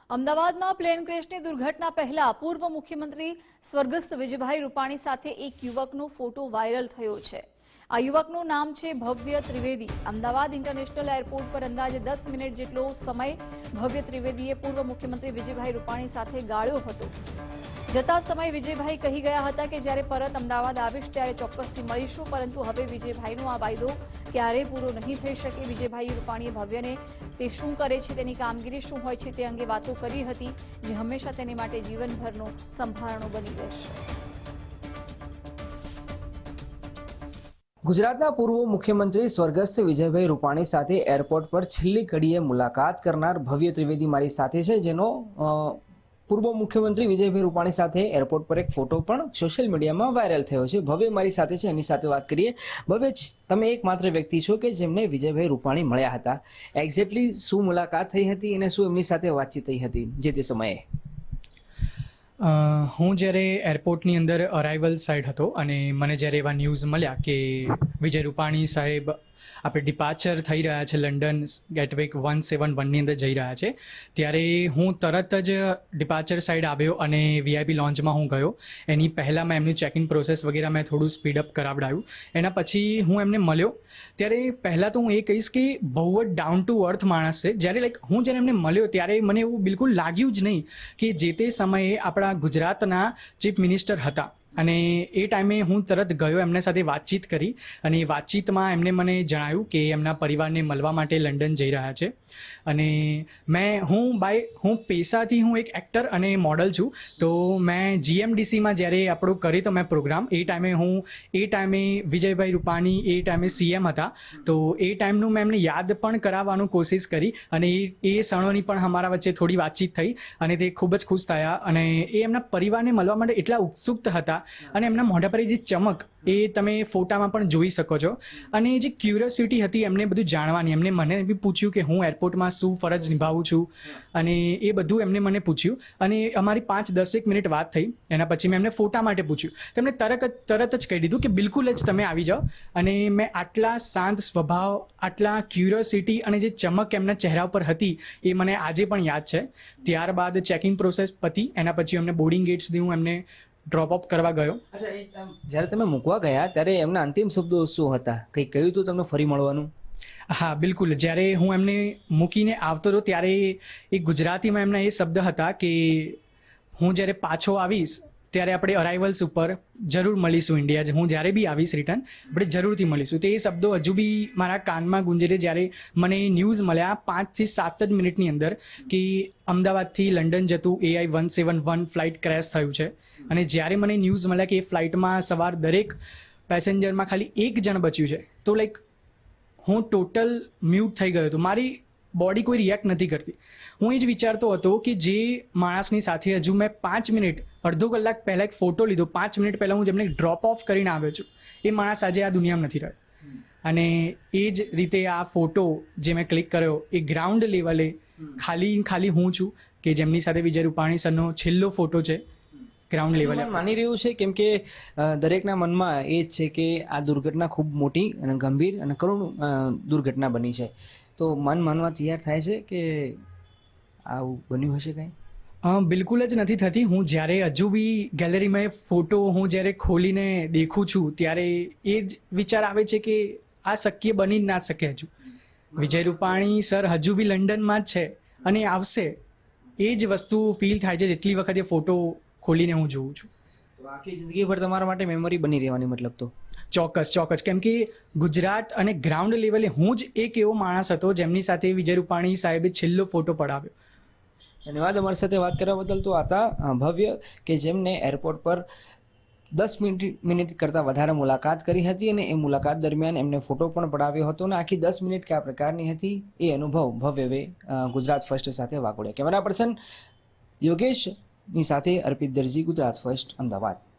અમદાવાદમાં પ્લેન ક્રેશની દુર્ઘટના પહેલા પૂર્વ મુખ્યમંત્રી સ્વર્ગસ્થ વિજયભાઈ રૂપાણી સાથે એક યુવકનો ફોટો વાયરલ થયો છે. આ યુવકનું નામ છે ભવ્ય ત્રિવેદી. અમદાવાદ ઇન્ટરનેશનલ એરપોર્ટ પર અંદાજે 10 મિનિટ જેટલો સમય ભવ્ય ત્રિવેદીએ પૂર્વ મુખ્યમંત્રી વિજયભાઈ રૂપાણી સાથે ગાળ્યો હતો. જતા સમયે વિજયભાઈ કહી ગયા હતા કે જ્યારે પરત અમદાવાદ આવીશ ત્યારે ચોક્કસથી મળીશું, પરંતુ હવે વિજયભાઈનો આ વાયદો ક્યારેય પૂરો નહીં થઈ શકે. વિજયભાઈ રૂપાણીએ ભવ્યને તે શું કરે છે, તેની કામગીરી શું હોય છે તે અંગે વાતો કરી હતી, જે હંમેશા તેની માટે જીવનભરનો સંભારણો બની રહેશે. ગુજરાતના પૂર્વ મુખ્યમંત્રી સ્વર્ગસ્થ વિજયભાઈ રૂપાણી સાથે એરપોર્ટ પર છેલ્લી ઘડીએ મુલાકાત કરનાર ભવ્ય ત્રિવેદી મારી સાથે છે, જેનો પૂર્વ મુખ્યમંત્રી વિજયભાઈ રૂપાણી સાથે એરપોર્ટ પર એક ફોટો પણ સોશિયલ મીડિયામાં વાયરલ થયો છે. ભવ્ય મારી સાથે છે, એની સાથે વાત કરીએ. ભવ્ય, તમે એકમાત્ર વ્યક્તિ છો કે જેમને વિજયભાઈ રૂપાણી મળ્યા હતા. એક્ઝેક્ટલી શું મુલાકાત થઈ હતી અને શું એમની સાથે વાતચીત થઈ હતી જે તે સમયે? હું જ્યારે એરપોર્ટની અંદર અરાઇવલ સાઇડ હતો અને મને જ્યારે એવા ન્યૂઝ મળ્યા કે વિજય રૂપાણી સાહેબ આપણે ડિપાર્ચર થઈ રહ્યા છે, લંડન ગેટવે 171ની અંદર જઈ રહ્યા છે, ત્યારે હું તરત જ ડિપાર્ચર સાઇડ આવ્યો અને વીઆઈપી લોન્ચમાં હું ગયો. એની પહેલાં મેં એમની ચેકિંગ પ્રોસેસ વગેરે મેં થોડું સ્પીડઅપ કરાવડાવ્યું. એના પછી હું એમને મળ્યો. ત્યારે પહેલાં તો હું એ કહીશ કે બહુ જ ડાઉન ટુ અર્થ માણસ છે. જ્યારે હું જ્યારે એમને મળ્યો ત્યારે મને એવું બિલકુલ લાગ્યું જ નહીં કે જે તે સમયે આપણા ગુજરાતના ચીફ મિનિસ્ટર હતા. અને એ ટાઈમે હું તરત ગયો, એમના સાથે વાતચીત કરી અને એ વાતચીતમાં એમને મને જણાવ્યું કે એમના પરિવારને મળવા માટે લંડન જઈ રહ્યા છે. અને હું પેશાથી હું એક એક્ટર અને મોડલ છું, તો મેં જીએમડીસીમાં જ્યારે આપણો કરી તો મેં પ્રોગ્રામ, એ ટાઈમે વિજયભાઈ રૂપાણી એ ટાઈમે સીએમ હતા, તો એ ટાઈમનું મેં એમને યાદ પણ કરાવવાનું કોશિશ કરી અને એ ક્ષણોની પણ અમારા વચ્ચે થોડી વાતચીત થઈ અને તે ખૂબ જ ખુશ થયા. અને એ એમના પરિવારને મળવા માટે એટલા ઉત્સુક હતા અને એમના મોઢા પર જે ચમક એ તમે ફોટામાં પણ જોઈ શકો છો. અને જે ક્યુરિયોસિટી હતી એમને બધું જાણવાની, એમને મને બી પૂછ્યું કે હું એરપોર્ટમાં શું ફરજ નિભાવું છું અને એ બધું એમને મને પૂછ્યું. અને અમારી 5-10 મિનિટ વાત થઈ. એના પછી મેં એમને ફોટા માટે પૂછ્યું. તેમણે તરત જ કહી દીધું કે બિલકુલ જ તમે આવી જાઓ. અને મેં આટલા શાંત સ્વભાવ, આટલા ક્યુરિયોસિટી અને જે ચમક એમના ચહેરા પર હતી એ મને આજે પણ યાદ છે. ત્યારબાદ ચેકિંગ પ્રોસેસ પતી. એના પછી અમને બોર્ડિંગ ગેટ સુધી હું એમને ડ્રોપ ઓફ કરવા ગયો. જ્યારે તમે મૂકવા ગયા ત્યારે એમના અંતિમ શબ્દો શું હતા? કંઈ કહ્યું હતું તમને ફરી મળવાનું? હા, બિલકુલ. જ્યારે હું એમને મૂકીને આવતો હતો ત્યારે એ ગુજરાતીમાં એમના એ શબ્દ હતા કે હું જ્યારે પાછો આવીશ ત્યારે આપણે અરાઇવલ્સ ઉપર જરૂર મળીશું. ઇન્ડિયા હું જ્યારે બી આવીશ રિટર્ન, આપણે જરૂરથી મળીશું. તો એ શબ્દો હજુ બી મારા કાનમાં ગુંજે છે. જ્યારે મને ન્યૂઝ મળ્યા 5 થી 7 જ મિનિટની અંદર કે અમદાવાદથી લંડન જતું AI 171 ફ્લાઇટ ક્રેશ થયું છે. અને જ્યારે મને ન્યૂઝ મળ્યા કે એ ફ્લાઇટમાં સવાર દરેક પેસેન્જરમાં ખાલી એક જણ બચ્યું છે, તો હું ટોટલ મ્યુટ થઈ ગયો હતો. મારી બોડી કોઈ રિએક્ટ નથી કરતી. હું એ જ વિચારતો હતો કે જે માણસની સાથે હજુ મેં 5 મિનિટ, અડધો કલાક પહેલાં એક ફોટો લીધો, 5 મિનિટ પહેલાં હું જેમને ડ્રોપ ઓફ કરીને આવ્યો છું, એ માણસ આજે આ દુનિયામાં નથી રહ્યો. અને એ જ રીતે આ ફોટો જે મેં ક્લિક કર્યો એ ગ્રાઉન્ડ લેવલે ખાલી હું છું કે જેમની સાથે વિજય રૂપાણી સરનો છેલ્લો ફોટો છે. ગ્રાઉન્ડ લેવલે માની રહ્યું છે, કેમ કે દરેકના મનમાં એ જ છે કે આ દુર્ઘટના ખૂબ મોટી અને ગંભીર અને કરુણ દુર્ઘટના બની છે. તો મન માનવા તૈયાર થાય છે કે આવું બન્યું હશે કંઈ? બિલકુલ જ નથી થતી. હું જ્યારે હજુ બી ગેલેરીમાં ફોટો હું જ્યારે ખોલીને દેખું છું ત્યારે એ જ વિચાર આવે છે કે આ શક્ય બની જ ના શકે. હજુ વિજય રૂપાણી સર હજુ બી લંડનમાં જ છે અને આવશે. એ જ વસ્તુ ફીલ થાય છે જેટલી વખત એ ફોટો ખોલીને હું જોઉં છું. આખી જિંદગીભર તમારા માટે મેમરી બની રહેવાની મતલબ? તો ચોક્કસ. કેમ કે ગુજરાત અને ગ્રાઉન્ડ લેવલે હું જ એક એવો માણસ હતો જેમની સાથે વિજય રૂપાણી સાહેબે છેલ્લો ફોટો પડાવ્યો. ધન્યવાદ અમારી સાથે વાત કરવા બદલ. તો હતા ભવ્ય કે જેમને એરપોર્ટ પર 10 મિનિટ કરતાં વધારે મુલાકાત કરી હતી અને એ મુલાકાત દરમિયાન એમને ફોટો પણ પડાવ્યો હતો. અને આખી 10 મિનિટ કયા પ્રકારની હતી એ અનુભવ ભવ્યએ ગુજરાત ફર્સ્ટ સાથે વાગોડ્યા. કેમેરા પર્સન યોગેશની સાથે અર્પિત દરજી, ગુજરાત ફર્સ્ટ, અમદાવાદ.